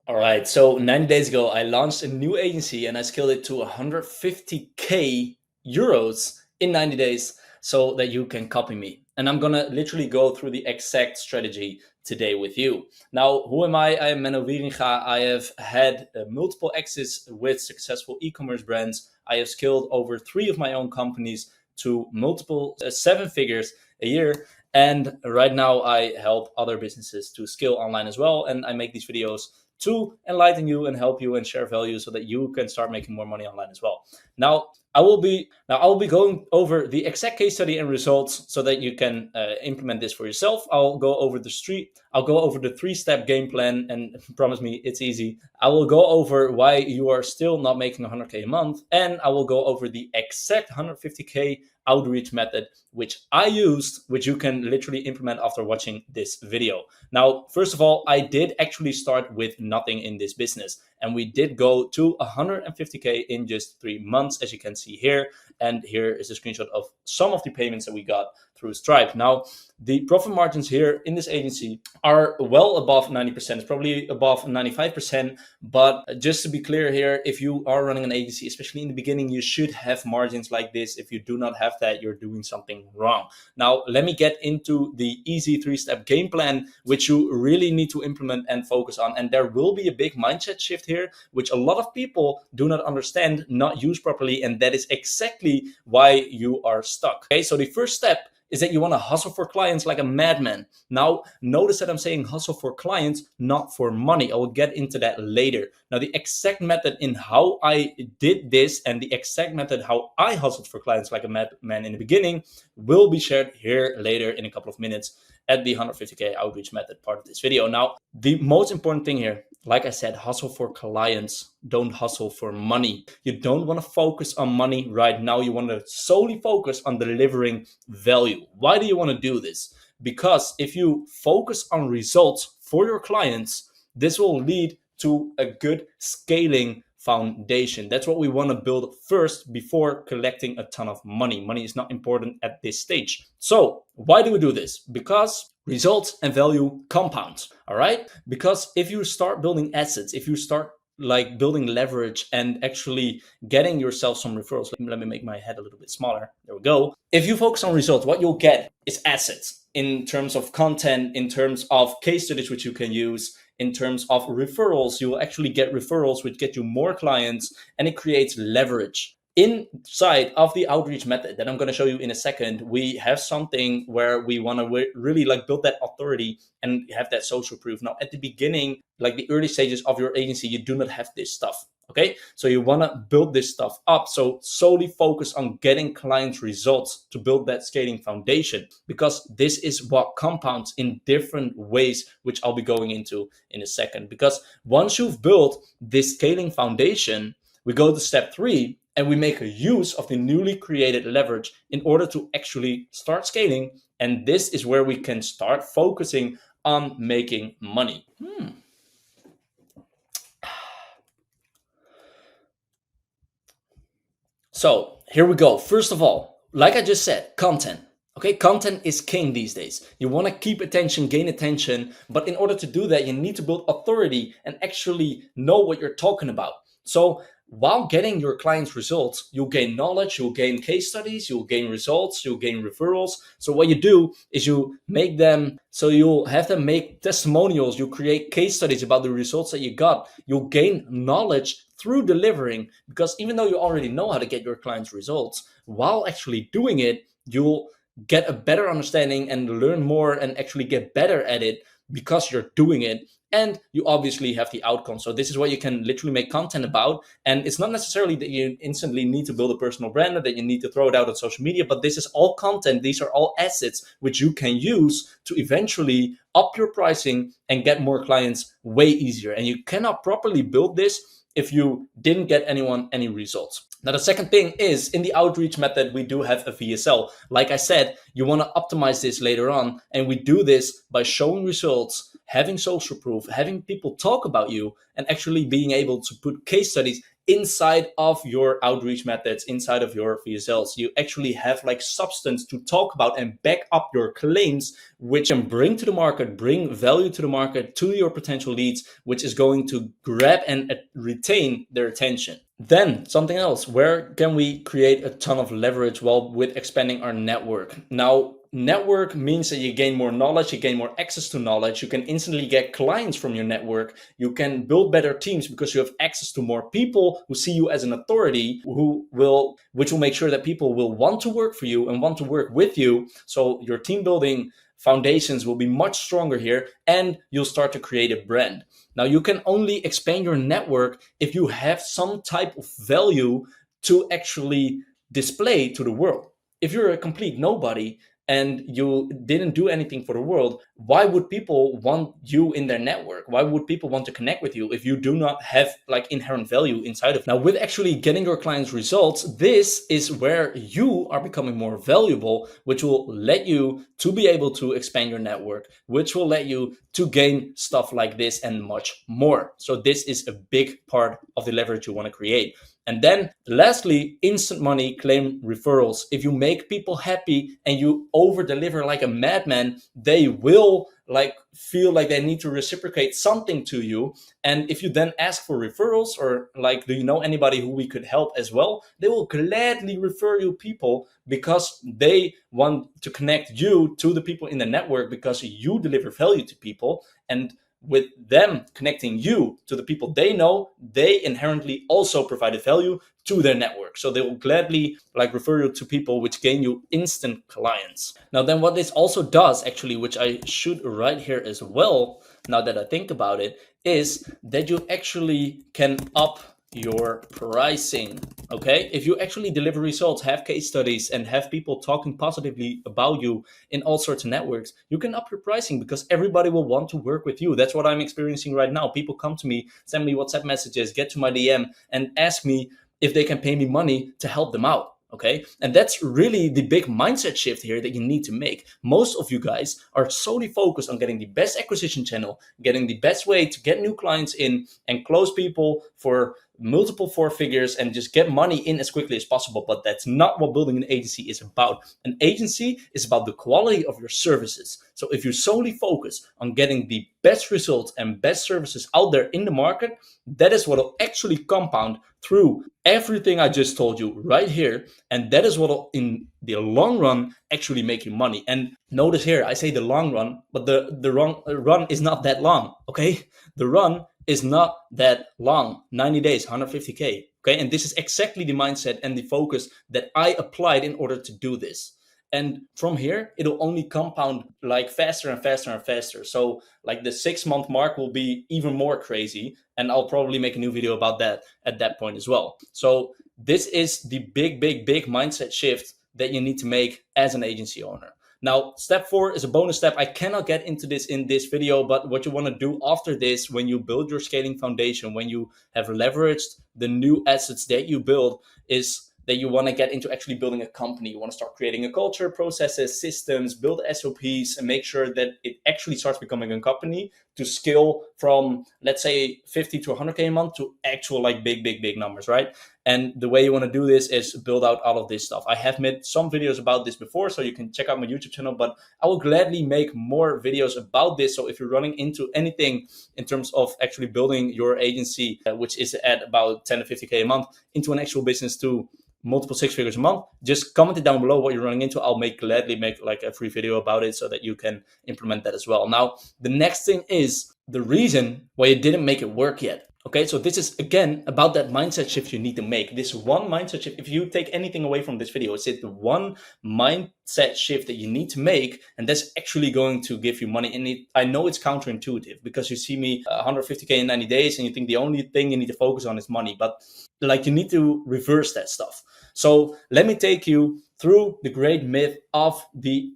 All right. So 90 days ago, I launched a new agency and I scaled it to 150K euros in 90 days so that you can copy me. And I'm going to literally go through the exact strategy today with you. Now, who am I? I am Menno Wieringa. I have had multiple exits with successful e-commerce brands. I have scaled over 3 of my own companies to multiple 7 figures a year. And right now I help other businesses to scale online as well. And I make these videos to enlighten you and help you and share value so that you can start making more money online as well. Now I will be going over the exact case study and results so that you can implement this for yourself. I'll go over the 3-step game plan, and promise me it's easy. I will go over why you are still not making 100K a month, and I will go over the exact 150K outreach method which I used, which you can literally implement after watching this video. Now, first of all, I did actually start with nothing in this business, and we did go to 150K in just 3 months, as you can see here. And here is a screenshot of some of the payments that we got through Stripe. Now, the profit margins here in this agency are well above 90%. It's probably above 95%. But just to be clear here, if you are running an agency, especially in the beginning, you should have margins like this. If you do not have that, you're doing something wrong. Now, let me get into the easy 3-step game plan, which you really need to implement and focus on. And there will be a big mindset shift here, which a lot of people do not understand, not use properly. And that is exactly why you are stuck. Okay, so the first step is that you want to hustle for clients like a madman. Now, notice that I'm saying hustle for clients, not for money. I will get into that later. Now, the exact method in how I did this and the exact method how I hustled for clients like a madman in the beginning will be shared here later in a couple of minutes at the 150K outreach method part of this video. Now, the most important thing here, like I said, hustle for clients, don't hustle for money. You don't want to focus on money right now. You want to solely focus on delivering value. Why do you want to do this? Because if you focus on results for your clients, this will lead to a good scaling foundation. That's what we want to build first before collecting a ton of money. Money is not important at this stage. So why do we do this? Because results and value compound. All right. Because if you start building assets, if you start like building leverage and actually getting yourself some referrals. Let me make my head a little bit smaller. There we go. If you focus on results, what you'll get is assets in terms of content, in terms of case studies which you can use, in terms of referrals. You will actually get referrals which get you more clients, and it creates leverage. Inside of the outreach method that I'm going to show you in a second, we have something where we want to really like build that authority and have that social proof. Now, at the beginning, like the early stages of your agency, you do not have this stuff. Okay, so you want to build this stuff up. So solely focus on getting clients results to build that scaling foundation, because this is what compounds in different ways, which I'll be going into in a second. Because once you've built this scaling foundation, we go to step 3 and we make a use of the newly created leverage in order to actually start scaling. And this is where we can start focusing on making money. So here we go. First of all, like I just said, content. Okay, content is king these days. You want to keep attention, gain attention, but in order to do that, you need to build authority and actually know what you're talking about. So while getting your clients results, you'll gain knowledge, you'll gain case studies, you'll gain results, you'll gain referrals. So what you do is you make them, so you'll have them make testimonials, you create case studies about the results that you got. You'll gain knowledge through delivering, because even though you already know how to get your clients results, while actually doing it, you'll get a better understanding and learn more and actually get better at it because you're doing it. And you obviously have the outcome. So this is what you can literally make content about. And it's not necessarily that you instantly need to build a personal brand or that you need to throw it out on social media, but this is all content. These are all assets which you can use to eventually up your pricing and get more clients way easier. And you cannot properly build this if you didn't get anyone any results. Now, the second thing is, in the outreach method, we do have a VSL. Like I said, you want to optimize this later on. And we do this by showing results, having social proof, having people talk about you, and actually being able to put case studies inside of your outreach methods, inside of your VSLs. You actually have like substance to talk about and back up your claims, which can bring to the market, bring value to the market, to your potential leads, which is going to grab and retain their attention. Then something else, where can we create a ton of leverage? Well, with expanding our network. Now, network means that you gain more knowledge, you gain more access to knowledge, you can instantly get clients from your network, you can build better teams because you have access to more people who see you as an authority, which will make sure that people will want to work for you and want to work with you. So your team building foundations will be much stronger here, and you'll start to create a brand. Now, you can only expand your network if you have some type of value to actually display to the world. If you're a complete nobody and you didn't do anything for the world, why would people want you in their network? Why would people want to connect with you if you do not have like inherent value inside of you? Now, with actually getting your clients results, this is where you are becoming more valuable, which will let you to be able to expand your network, which will let you to gain stuff like this and much more. So this is a big part of the leverage you want to create. And then lastly, instant money claim referrals. If you make people happy and you over deliver like a madman, they will like feel like they need to reciprocate something to you. And if you then ask for referrals or like, do you know anybody who we could help as well? They will gladly refer you people because they want to connect you to the people in the network because you deliver value to people. And with them connecting you to the people they know, they inherently also provided value to their network. So they will gladly like refer you to people, which gain you instant clients. Now, then what this also does actually, which I should write here as well, now that I think about it, is that you actually can up your pricing. Okay, if you actually deliver results, have case studies, and have people talking positively about you in all sorts of networks, you can up your pricing because everybody will want to work with you. That's what I'm experiencing right now. People come to me, send me WhatsApp messages, get to my DM, and ask me if they can pay me money to help them out. Okay, and that's really the big mindset shift here that you need to make. Most of you guys are solely focused on getting the best acquisition channel, getting the best way to get new clients in and close people for multiple four figures and just get money in as quickly as possible. But that's not what building an agency is about. An agency is about the quality of your services. So if you solely focus on getting the best results and best services out there in the market, that is what will actually compound through everything I just told you right here. And that is what will, in the long run, actually make you money. And notice here, I say the long run, but the run is not that long, okay? The run is not that long, 90 days, 150K, okay? And this is exactly the mindset and the focus that I applied in order to do this. And from here, it'll only compound like faster and faster and faster. So like the 6-month mark will be even more crazy. And I'll probably make a new video about that at that point as well. So this is the big mindset shift that you need to make as an agency owner. Now, step 4 is a bonus step. I cannot get into this in this video, but what you want to do after this, when you build your scaling foundation, when you have leveraged the new assets that you build, is that you want to get into actually building a company. You want to start creating a culture, processes, systems, build SOPs, and make sure that it actually starts becoming a company to scale from, let's say, 50 to 100K a month to actual like big numbers, right? And the way you want to do this is build out all of this stuff. I have made some videos about this before, so you can check out my YouTube channel, but I will gladly make more videos about this. So if you're running into anything in terms of actually building your agency, which is at about 10 to 50K a month, into an actual business to multiple 6 figures a month, just comment it down below what you're running into. I'll gladly make like a free video about it so that you can implement that as well. Now, the next thing is the reason why you didn't make it work yet. Okay, so this is again about that mindset shift you need to make. This one mindset shift, if you take anything away from this video, it's the one mindset shift that you need to make, and that's actually going to give you money. And I know it's counterintuitive because you see me 150K in 90 days and you think the only thing you need to focus on is money, but like you need to reverse that stuff. So let me take you through the great myth of the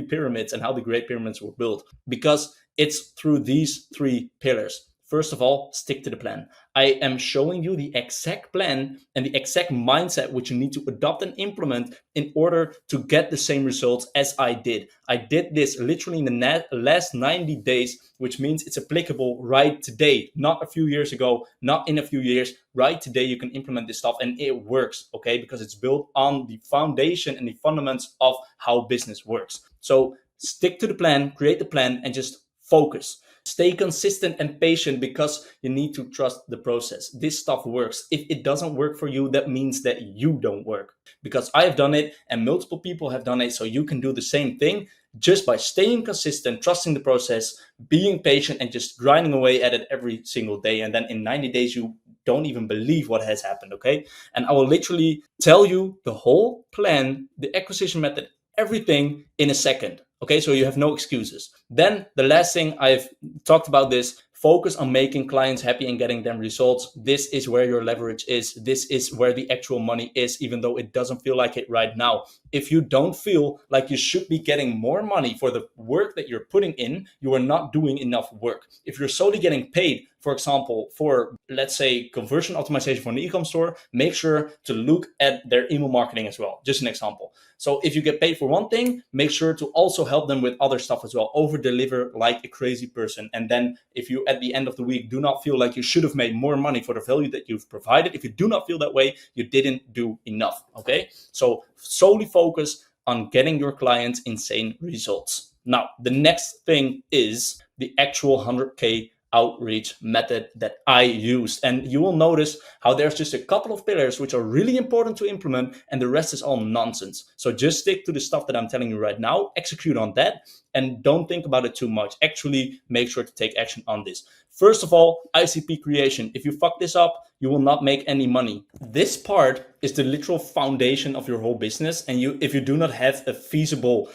pyramids and how the great pyramids were built, because it's through these 3 pillars. First of all, stick to the plan. I am showing you the exact plan and the exact mindset which you need to adopt and implement in order to get the same results as I did. I did this literally in the last 90 days, which means it's applicable right today, not a few years ago, not in a few years. Right today, you can implement this stuff and it works, okay? Because it's built on the foundation and the fundamentals of how business works. So stick to the plan, create the plan, and just focus. Stay consistent and patient because you need to trust the process. This stuff works. If it doesn't work for you, that means that you don't work. Because I have done it and multiple people have done it, so you can do the same thing just by staying consistent, trusting the process, being patient, and just grinding away at it every single day. And then in 90 days, you don't even believe what has happened, okay? And I will literally tell you the whole plan, the acquisition method, everything in a second. Okay, so you have no excuses. Then the last thing, I've talked about this, focus on making clients happy and getting them results. This is where your leverage is. This is where the actual money is, even though it doesn't feel like it right now. If you don't feel like you should be getting more money for the work that you're putting in, you are not doing enough work. If you're solely getting paid, for example, for, let's say, conversion optimization for an e-com store, make sure to look at their email marketing as well. Just an example. So if you get paid for one thing, make sure to also help them with other stuff as well. Over deliver like a crazy person. And then if you at the end of the week do not feel like you should have made more money for the value that you've provided, if you do not feel that way, you didn't do enough. Okay, so solely focus on getting your clients insane results. Now, the next thing is the actual 100K outreach method that I used. And you will notice how there's just a couple of pillars which are really important to implement, and the rest is all nonsense. So just stick to the stuff that I'm telling you right now, execute on that, and don't think about it too much. Actually make sure to take action on this. First of all, ICP creation. If you fuck this up, you will not make any money. This part is the literal foundation of your whole business. And if you do not have a feasible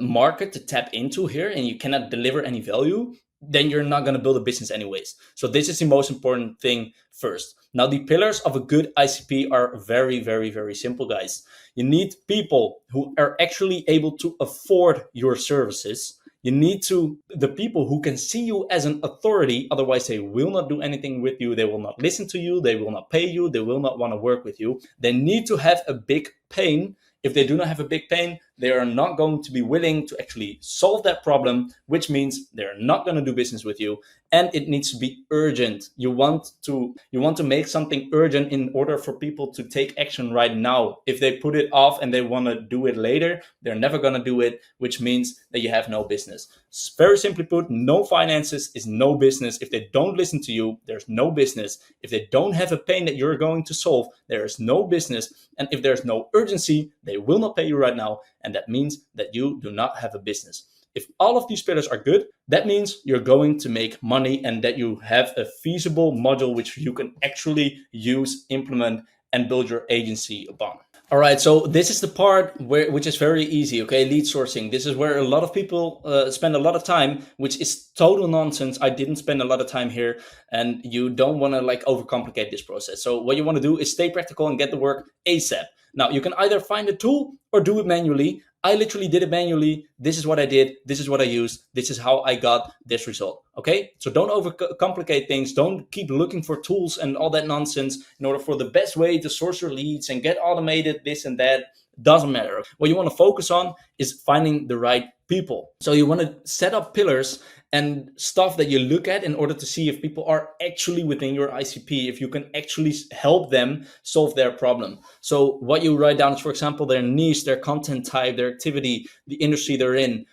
market to tap into here, and you cannot deliver any value, then you're not going to build a business anyways. So this is the most important thing first. Now, the pillars of a good ICP are very, very, very simple, guys. You need people who are actually able to afford your services. You need the people who can see you as an authority. Otherwise, they will not do anything with you. They will not listen to you. They will not pay you. They will not want to work with you. They need to have a big pain. If they do not have a big pain, they are not going to be willing to actually solve that problem, which means they're not going to do business with you. And it needs to be urgent. You want to make something urgent in order for people to take action right now. If they put it off and they want to do it later, they're never going to do it, which means that you have no business. Very simply put, no finances is no business. If they don't listen to you, there's no business. If they don't have a pain that you're going to solve, there is no business. And if there's no urgency, they will not pay you right now. And that means that you do not have a business. If all of these pillars are good, that means you're going to make money and that you have a feasible module which you can actually use, implement, and build your agency upon. All right, so this is the part which is very easy, okay? Lead sourcing. This is where a lot of people spend a lot of time, which is total nonsense. I didn't spend a lot of time here, and you don't want to overcomplicate this process. So what you want to do is stay practical and get the work ASAP. Now, you can either find a tool or do it manually. I literally did it manually. This is what I did. This is what I used. This is how I got this result. Okay? So don't overcomplicate things. Don't keep looking for tools and all that nonsense in order for the best way to source your leads and get automated this and that. Doesn't matter. What you want to focus on is finding the right people. So you want to set up pillars and stuff that you look at in order to see if people are actually within your ICP, if you can actually help them solve their problem. So what you write down is, for example, their niche, their content type, their activity, the industry they're in,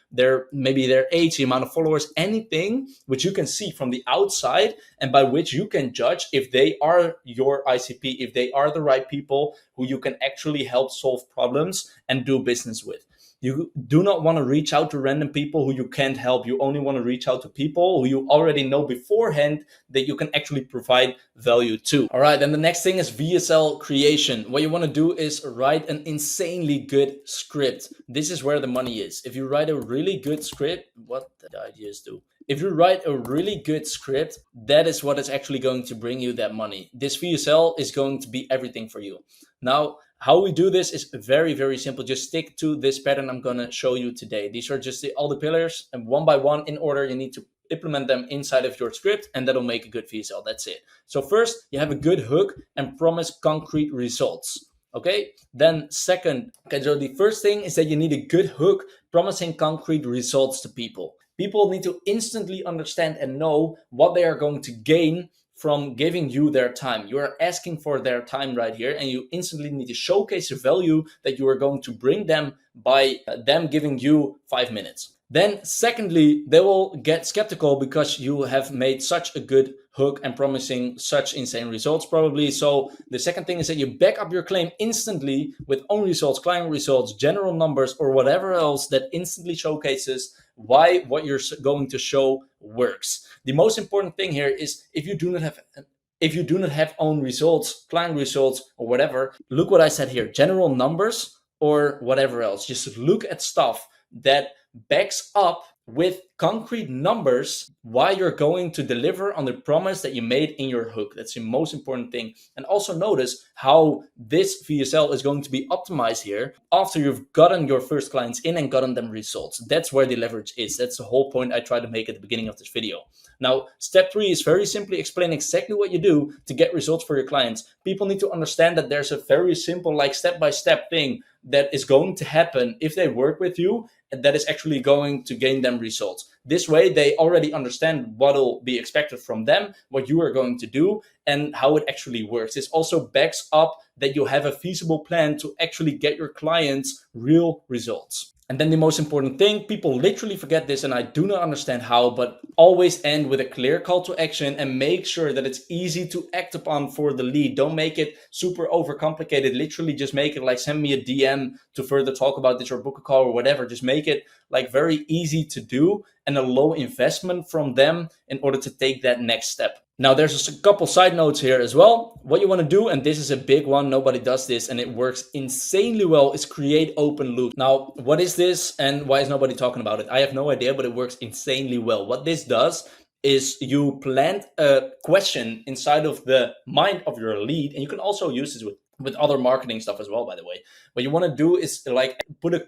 maybe their age, the amount of followers, anything which you can see from the outside and by which you can judge if they are your ICP, if they are the right people who you can actually help solve problems and do business with. You do not want to reach out to random people who you can't help. You only want to reach out to people who you already know beforehand that you can actually provide value to. All right, then the next thing is VSL creation. What you want to do is write an insanely good script. This is where the money is. If you write a really good script, what the ideas do? If you write a really good script, that is what is actually going to bring you that money. This VSL is going to be everything for you. Now, how we do this is very, very simple. Just stick to this pattern I'm going to show you today. These are just all the pillars, and one by one in order, you need to implement them inside of your script, and that'll make a good VSL. That's it. So first, you have a good hook and promise concrete results. Okay, then second, okay, so the first thing is that you need a good hook promising concrete results to people. People need to instantly understand and know what they are going to gain from giving you their time. You are asking for their time right here, and you instantly need to showcase the value that you are going to bring them by them giving you 5 minutes. Then secondly, they will get skeptical because you have made such a good hook and promising such insane results probably. So the second thing is that you back up your claim instantly with own results, client results, general numbers, or whatever else that instantly showcases why what you're going to show works. The most important thing here is if you do not have own results, client results, or whatever, look what I said here, general numbers or whatever else. Just look at stuff that backs up with concrete numbers why you're going to deliver on the promise that you made in your hook. That's the most important thing. And also notice how this VSL is going to be optimized here after you've gotten your first clients in and gotten them results. That's where the leverage is. That's the whole point I tried to make at the beginning of this video. Now, step 3 is very simply explain exactly what you do to get results for your clients. People need to understand that there's a very simple, like step-by-step thing that is going to happen if they work with you, and that is actually going to gain them results. This way, they already understand what will be expected from them, what you are going to do, and how it actually works. This also backs up that you have a feasible plan to actually get your clients real results. And then the most important thing, people literally forget this, and I do not understand how, but always end with a clear call to action and make sure that it's easy to act upon for the lead. Don't make it super overcomplicated. Literally just make it like send me a DM to further talk about this or book a call or whatever. Just make it like very easy to do and a low investment from them in order to take that next step. Now, there's just a couple side notes here as well. What you want to do, and this is a big one, nobody does this and it works insanely well, is create open loops. Now, what is this and why is nobody talking about it? I have no idea, but it works insanely well. What this does is you plant a question inside of the mind of your lead, and you can also use this with other marketing stuff as well, by the way. What you want to do is like put a...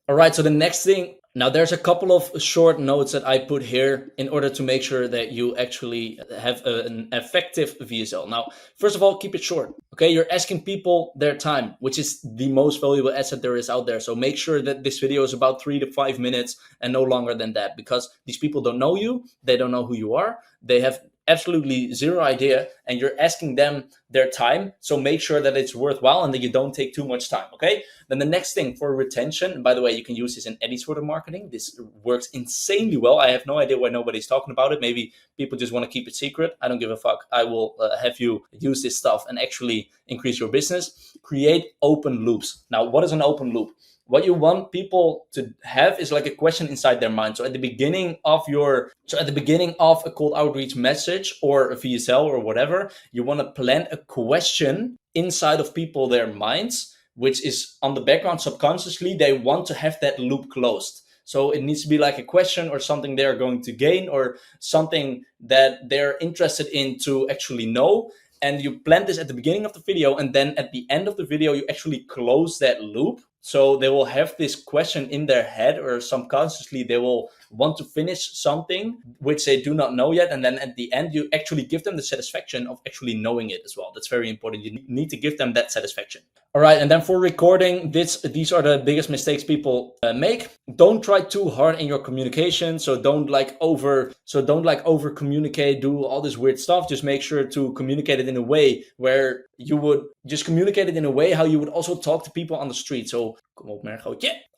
All right, so the next thing, now there's a couple of short notes that I put here in order to make sure that you actually have an effective VSL. Now, first of all, keep it short, okay? You're asking people their time, which is the most valuable asset there is out there. So make sure that this video is about 3 to 5 minutes and no longer than that, because these people don't know you, they don't know who you are, they have absolutely zero idea, and you're asking them their time. So make sure that it's worthwhile and that you don't take too much time, okay? Then the next thing for retention, and by the way, you can use this in any sort of marketing. This works insanely well. I have no idea why nobody's talking about it. Maybe people just want to keep it secret. I don't give a fuck. I will have you use this stuff and actually increase your business. Create open loops. Now, what is an open loop? What you want people to have is like a question inside their mind. So at the beginning of a cold outreach message or a VSL or whatever, you want to plant a question inside of people, their minds, which is on the background subconsciously, they want to have that loop closed. So it needs to be like a question or something they're going to gain or something that they're interested in to actually know. And you plant this at the beginning of the video, and then at the end of the video, you actually close that loop. So they will have this question in their head, or subconsciously they will want to finish something which they do not know yet. And then at the end, you actually give them the satisfaction of actually knowing it as well. That's very important. You need to give them that satisfaction. All right. And then for recording, these are the biggest mistakes people make. Don't try too hard in your communication. So don't over communicate, do all this weird stuff. Just make sure to communicate it in a way where you would just communicate it in a way how you would also talk to people on the street. So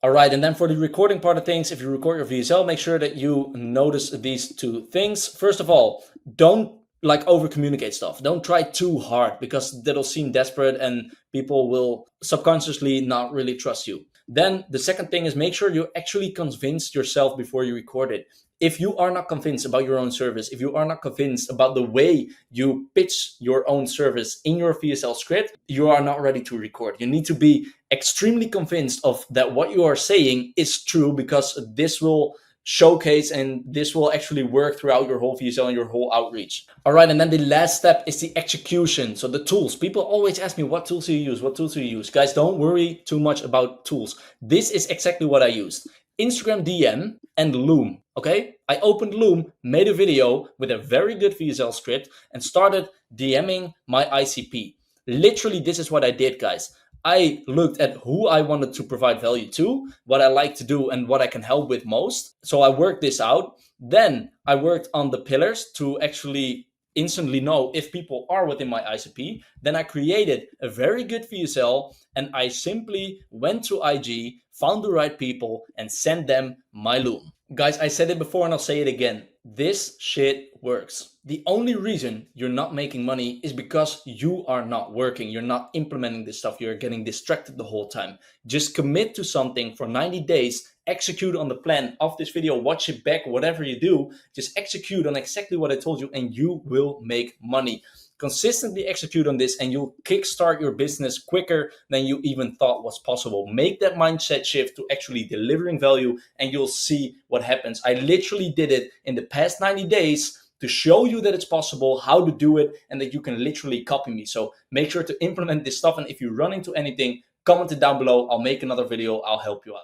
all right. And then for the recording part of things, if you record your VSL, make sure that you notice these two things. First of all, don't over communicate stuff. Don't try too hard, because that'll seem desperate and people will subconsciously not really trust you. Then the second thing is make sure you actually convince yourself before you record it. If you are not convinced about your own service, if you are not convinced about the way you pitch your own service in your VSL script, you are not ready to record. You need to be extremely convinced of that what you are saying is true, because this will showcase and this will actually work throughout your whole VSL and your whole outreach. All right, and then the last step is the execution. So the tools. People always ask me, what tools do you use? What tools do you use? Guys, don't worry too much about tools. This is exactly what I used. Instagram DM and Loom. Okay, I opened Loom, made a video with a very good VSL script, and started DMing my ICP. Literally, this is what I did, guys. I looked at who I wanted to provide value to, what I like to do, and what I can help with most. So I worked this out. Then I worked on the pillars to actually instantly know if people are within my ICP. Then I created a very good VSL and I simply went to IG, found the right people, and sent them my Loom. Guys, I said it before and I'll say it again. This shit works. The only reason you're not making money is because you are not working. You're not implementing this stuff. You're getting distracted the whole time. Just commit to something for 90 days. Execute on the plan of this video. Watch it back. Whatever you do, just execute on exactly what I told you and you will make money. Consistently execute on this and you'll kickstart your business quicker than you even thought was possible. Make that mindset shift to actually delivering value and you'll see what happens. I literally did it in the past 90 days to show you that it's possible, how to do it, and that you can literally copy me. So make sure to implement this stuff. And if you run into anything, comment it down below. I'll make another video. I'll help you out.